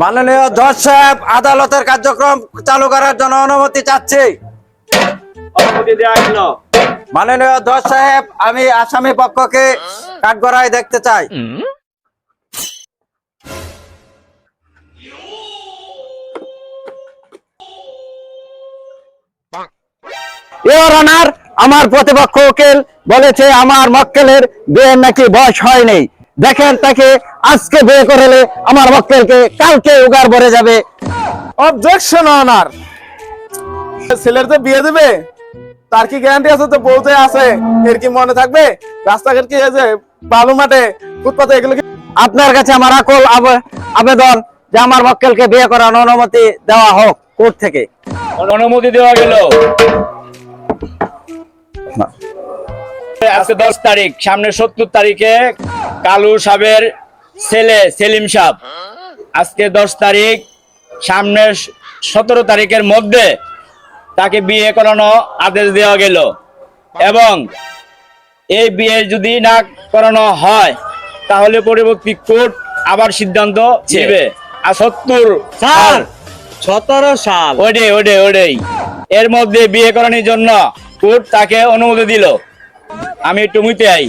মাননীয় জজ সাহেব, আদালতের কার্যক্রম চালু করার জন্য অনুমতি চাচ্ছি। অনুমতি দেওয়া হলো। মাননীয় জজ সাহেব, আমি আসামি পক্ষকে কাঠগড়ায় দেখতে চাই। ইওর অনার, আমার প্রতিপক্ষ উকিল বলেছে আমার মক্কেলের বিয়ের নাকি বয়স হয়নি। দেখেন, তাকে আজকে বিয়ে করলে আমার মক্কেলকে কালকে উগার ভরে যাবে। অবজেকশন অনার, ছেলের তো বিয়ে দেবে, তার কি গ্যারান্টি আছে তো বউতে আছে? এর কি মনে থাকবে রাস্তাঘাট কি যে বালু মাঠে ফুটপাতে এগুলো কি? আপনার কাছে আমার আকুল আবেদন যে আমার মক্কেলকে বিয়ে করার অনুমতি দেওয়া হোক কোর্ট থেকে। অনুমতি দেওয়া গেল। আজকে 10 তারিখ, সামনে 70 তারিখে কালু সাহেবের ছেলে সেলিম সাহেব, আজকে 10 তারিখ, সামনে 17 তারিখের মধ্যে তাকে বিয়ে করানো আদেশ দেওয়া গেল। এবং এই বিয়ে যদি না করানো হয় তাহলে পরবর্তী কোর্ট আবার সিদ্ধান্ত নেবে। আর 70 সাল 17 সাল ওটাই এর মধ্যে বিয়ে করানোর জন্য কোর্ট তাকে অনুমতি দিল। আমি একটু মুইতে আই।